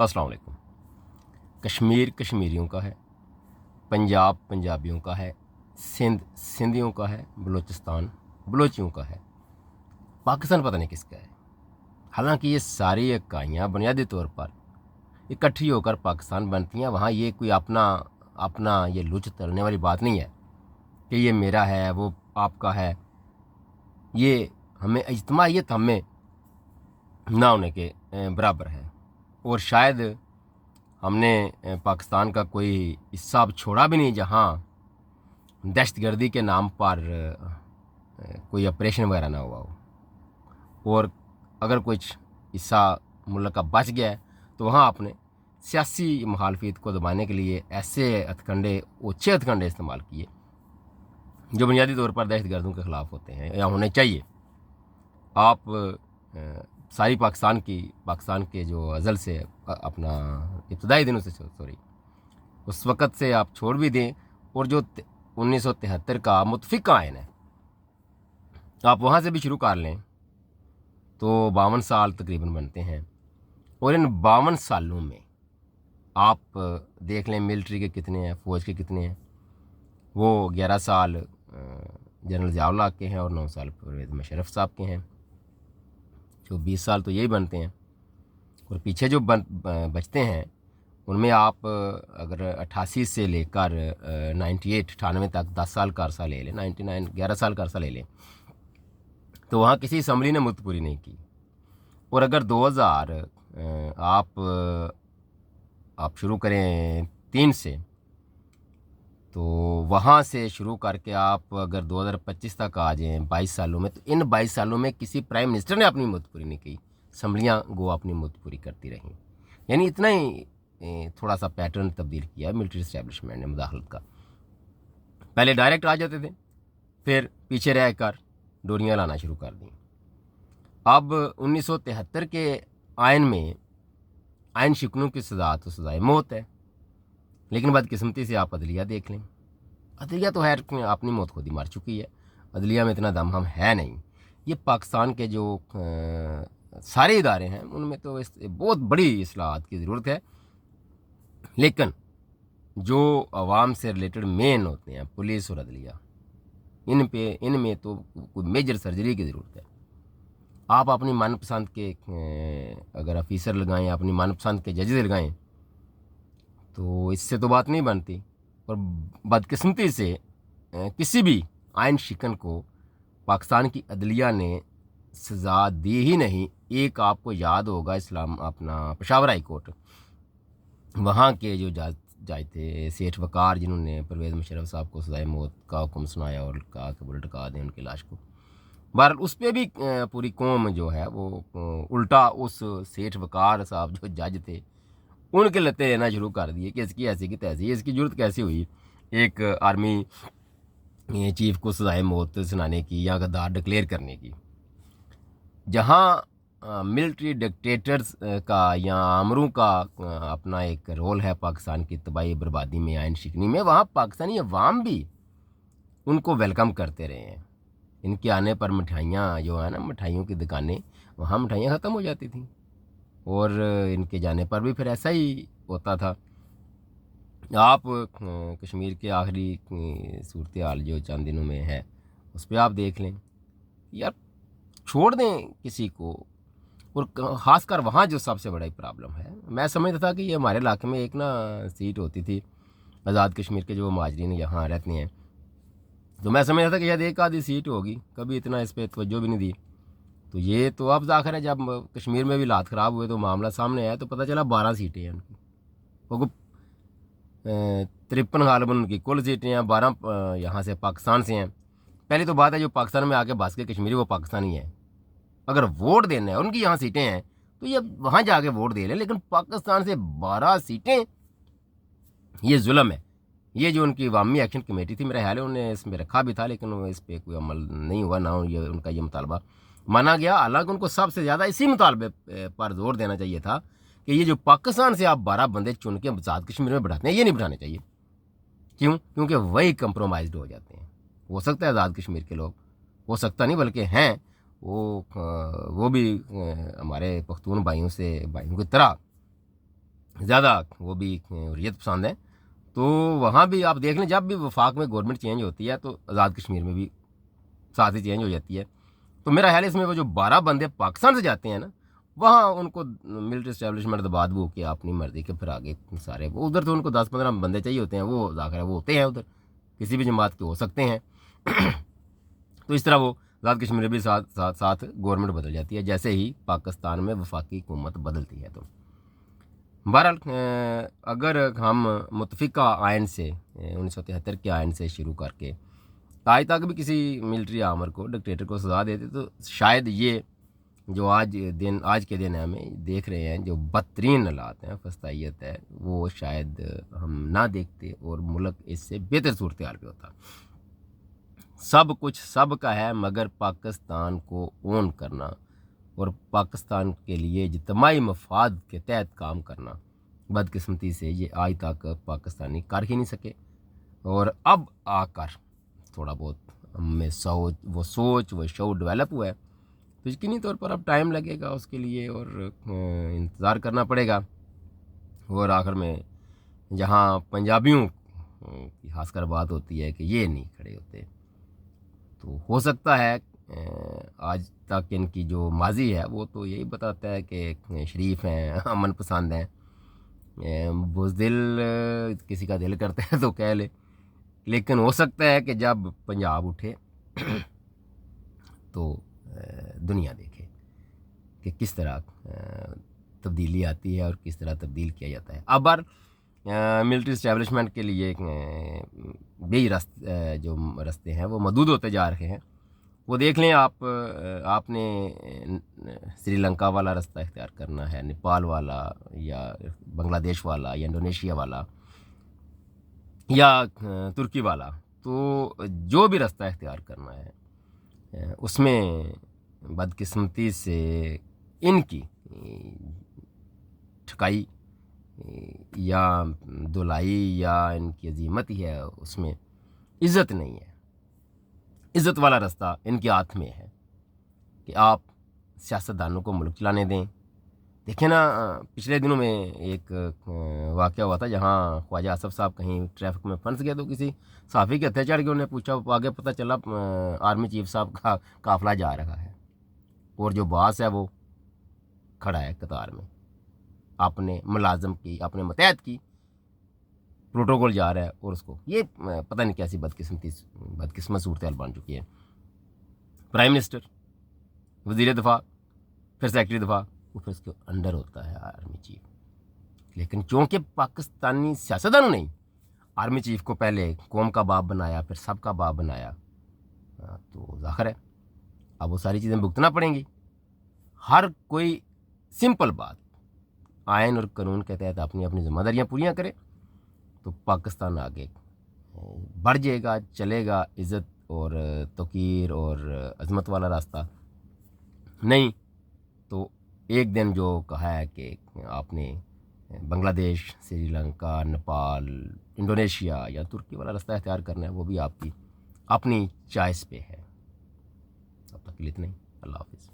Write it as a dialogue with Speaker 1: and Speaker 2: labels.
Speaker 1: अस्सलाम वालेकुम। कश्मीर कश्मीरियों का है, पंजाब पंजाबियों का है, सिंध सिंधियों का है, बलूचिस्तान बलोचियों का है, पाकिस्तान पता नहीं किसका है। हालांकि ये सारी इकाइयाँ बुनियादी तौर पर इकट्ठी होकर पाकिस्तान बनती हैं। वहाँ ये कोई अपना अपना ये लुच तलने वाली बात नहीं है कि ये मेरा है वो आपका है। ये हमें इज्तिमाइयत हमें ना होने के बराबर है। और शायद हमने पाकिस्तान का कोई हिस्सा अब छोड़ा भी नहीं जहाँ दहशतगर्दी के नाम पर कोई ऑपरेशन वगैरह ना हुआ हो। और अगर कुछ हिस्सा मुल्क का बच गया है तो वहाँ आपने सियासी मुखालफियत को दबाने के लिए ऐसे हथकंडे ओछे हथकंडे इस्तेमाल किए जो बुनियादी तौर पर दहशतगर्दों के ख़िलाफ़ होते हैं या होने चाहिए। आप सारी पाकिस्तान के जो अज़ल से अपना इब्तदाई दिनों से उस वक़्त से आप छोड़ भी दें और जो 1973 का मुतफ़िक़ा आइन है आप वहाँ से भी शुरू कर लें तो 52 साल तकरीबन बनते हैं। और इन 52 सालों में आप देख लें मिलिट्री के कितने हैं, फ़ौज के कितने हैं। वो 11 साल जनरल ज़िया-उल हक के हैं और 9 साल परवेज़ मुशर्रफ साहब के हैं, जो 20 साल तो यही बनते हैं। और पीछे जो बचते हैं उनमें आप अगर 88 से लेकर 98 तक 10 साल का अरसा ले लें, 99 11 साल का अरसा ले लें, तो वहाँ किसी असम्बली ने मुद्दत पूरी नहीं की। और अगर 2000 आप शुरू करें 3 से, तो वहाँ से शुरू करके आप अगर 2025 तक आ जाएँ 22 सालों में, तो इन 22 सालों में किसी प्राइम मिनिस्टर ने अपनी मुद्दत पूरी नहीं की। असम्बलियाँ गो अपनी मुद्दत पूरी करती रहीं। यानी इतना ही थोड़ा सा पैटर्न तब्दील किया है मिलिट्री इस्टेब्लिशमेंट ने मुदाखलत का। पहले डायरेक्ट आ जाते थे, फिर पीछे रह कर डोरियाँ लाना शुरू कर दी। अब 1973 के आइन में आइन शिकनों की सज़ा तो सज़ाए मौत है, लेकिन बदकिस्मती से आप अदलिया देख लें। अदलिया तो है अपनी मौत खुद ही मर चुकी है। अदलिया में इतना दम हम है नहीं। ये पाकिस्तान के जो सारे इदारे हैं उनमें तो बहुत बड़ी इस्लाहात की ज़रूरत है, लेकिन जो आवाम से रिलेटेड मेन होते हैं पुलिस और अदलिया, इनमें तो कोई मेजर सर्जरी की ज़रूरत है। आप अपनी मनपसंद के अगर ऑफिसर लगाएं, अपनी मनपसंद के जजेस लगाएं, तो इससे तो बात नहीं बनती। और बदकिस्मती से किसी भी आइन शिकन को पाकिस्तान की अदलिया ने सज़ा दी ही नहीं। एक आपको याद होगा इस्लाम अपना पेशावर हाई कोर्ट, वहाँ के जो जज थे सेठ वकार, जिन्होंने परवेज़ मुशर्रफ साहब को सज़ाए मौत का हुक्म सुनाया और कहा कि बुलेट लटका दें उनकी लाश को। बहरहाल उस पर भी पूरी कौम जो है वो उल्टा उस सेठ वकार साहब जो जज थे उनके लत्ते लेना शुरू कर दिए कि इसकी ऐसी की तैसी, इसकी जरूरत कैसी हुई एक आर्मी चीफ को सज़ाए मौत सुनाने की या गद्दार डिक्लेयर करने की। जहाँ मिलिट्री डिक्टेटर्स का या आमरों का अपना एक रोल है पाकिस्तान की तबाही बर्बादी में, आइन शिकनी में, वहाँ पाकिस्तानी अवाम भी उनको वेलकम करते रहे हैं। इनके आने पर मिठाइयाँ जो है ना, मिठाइयों की दुकानें, वहाँ मिठाइयाँ ख़त्म हो जाती थीं और इनके जाने पर भी फिर ऐसा ही होता था। आप कश्मीर के आखिरी सूरत हाल जो चंद दिनों में है उस पर आप देख लें यार, छोड़ दें किसी को। और ख़ासकर वहाँ जो सबसे बड़ा प्रॉब्लम है, मैं समझता था कि ये हमारे इलाके में एक ना सीट होती थी आज़ाद कश्मीर के जो महाजरीन यहाँ रहते हैं, तो मैं समझता था कि शायद एक आधी सीट होगी, कभी इतना इस पर तवज्जो भी नहीं दी। तो ये तो अब ज़ाहिर है जब कश्मीर में भी हालात ख़राब हुए तो मामला सामने आया तो पता चला 12 सीटें हैं उनकी। वो 53 गालिबन उनकी कुल सीटें हैं, 12 यहाँ से पाकिस्तान से हैं। पहली तो बात है जो पाकिस्तान में आके बस के कश्मीरी वो पाकिस्तानी है। अगर वोट देना है, उनकी यहाँ सीटें हैं तो ये वहाँ जाके वोट दे लें, लेकिन पाकिस्तान से 12 सीटें, ये जुल्म है। ये जो उनकी अवामी एक्शन कमेटी थी, मेरा ख्याल है उन्हें इसमें रखा भी था, लेकिन इस पर कोई अमल नहीं हुआ, ना ये उनका ये मुतालबा माना गया। हालांकि उनको सबसे ज़्यादा इसी मुतालबे पर जोर देना चाहिए था कि ये जो पाकिस्तान से आप 12 बंदे चुन के आज़ाद कश्मीर में बैठाते हैं, ये नहीं बैठाने चाहिए। क्यों? क्योंकि वही कंप्रोमाइज़्ड हो जाते हैं। हो सकता है आज़ाद कश्मीर के लोग, हो सकता नहीं बल्कि हैं वो भी हमारे पख्तून भाइयों की तरह ज़्यादा वो भी हुर्रियत पसंद हैं, तो वहाँ भी आप देख लें, जब भी वफाक में गवर्नमेंट चेंज होती है तो आज़ाद कश्मीर में भी साथ ही चेंज हो जाती है। तो मेरा ख्याल है इसमें वो जो 12 बंदे पाकिस्तान से जाते हैं ना, वहाँ उनको मिलिट्री इस्टेब्लिशमेंट दबा दबो के अपनी मर्ज़ी के फिर आगे सारे, वो उधर तो उनको 10-15 बंदे चाहिए होते हैं, वो ज़ाहिर है वो होते हैं उधर, किसी भी जमात के हो सकते हैं। तो इस तरह वो आज़ाद कश्मीर में भी साथ साथ साथ गवर्नमेंट बदल जाती है, जैसे ही पाकिस्तान में वफाकी हुकूमत बदलती है। तो बहरहाल अगर हम मुतफ़िका आयन से 1973 के आयन से शुरू करके आज तक भी किसी मिलिट्री आमर को, डिक्टेटर को सज़ा देते, तो शायद ये जो आज के दिन हमें देख रहे हैं, जो बदतरीन हालात हैं, फस्तायत है, वो शायद हम ना देखते और मुल्क इससे बेहतर सूरत हाल पे होता। सब कुछ सब का है, मगर पाकिस्तान को ओन करना और पाकिस्तान के लिए इज्तिमाई मफाद के तहत काम करना, बदकिस्मती से ये आज तक पाकिस्तानी कर ही नहीं सके। और अब आकर थोड़ा बहुत हमें सोच वो शो डेवलप हुआ है, तो यकीनी तौर पर अब टाइम लगेगा उसके लिए और इंतज़ार करना पड़ेगा। और आखिर में जहाँ पंजाबियों की खासकर बात होती है कि ये नहीं खड़े होते, तो हो सकता है आज तक इनकी जो माजी है वो तो यही बताता है कि शरीफ हैं, अमन पसंद हैं, बुज़दिल किसी का दिल करता है तो कह ले। लेकिन हो सकता है कि जब पंजाब उठे तो दुनिया देखे कि किस तरह तब्दीली आती है और किस तरह तब्दील किया जाता है। अब मिलिट्री इस्टेब्लिशमेंट के लिए भी जो रास्ते हैं वो मदूद होते जा रहे हैं। वो देख लें आप, आपने श्रीलंका वाला रास्ता इख्तियार करना है, नेपाल वाला या बांग्लादेश वाला या इंडोनेशिया वाला या तुर्की वाला, तो जो भी रास्ता इख्तियार करना है उसमें बदकिस्मती से इनकी ठकाई या धुलाई या इनकी अजीमत ही है, उसमें इज़्ज़त नहीं है। इज़्ज़त वाला रास्ता इनके हाथ में है कि आप सियासतदानों को मुल्क चलाने दें। देखिए ना, पिछले दिनों में एक वाक़या हुआ था जहाँ ख्वाजा आसफ़ साहब कहीं ट्रैफिक में फंस गए, तो किसी सहाफ़ी के हत्या चढ़ के उन्हें पूछा, आगे पता चला आर्मी चीफ साहब का काफ़िला जा रहा है और जो बास है वो खड़ा है कतार में, अपने मुलाजम की, अपने मतहत की प्रोटोकॉल जा रहा है और उसको ये पता नहीं कैसी बदकिस्मत सूरत हाल बन चुकी है। प्राइम मिनिस्टर, वज़ीर दिफा, फिर सेक्रेटरी दिफा, वो फिर उसके अंडर होता है आर्मी चीफ। लेकिन चूँकि पाकिस्तानी सियासतदानों ने आर्मी चीफ को पहले कौम का बाप बनाया, फिर सब का बाप बनाया, तो ज़ाहिर है अब वो सारी चीज़ें भुगतना पड़ेंगी। हर कोई सिंपल बात, आयन और कानून के तहत अपनी अपनी ज़िम्मेदारियाँ पूरियाँ करे तो पाकिस्तान आगे बढ़ जाएगा, चलेगा इज़्ज़त और तौक़ीर और अज़मत वाला रास्ता। नहीं तो एक दिन जो कहा है कि आपने बांग्लादेश, श्रीलंका, नेपाल, इंडोनेशिया या तुर्की वाला रास्ता इख्तियार करना है, वो भी आपकी अपनी चॉइस पे है। तब तक के लिए इतना ही। अल्लाह हाफ़िज़।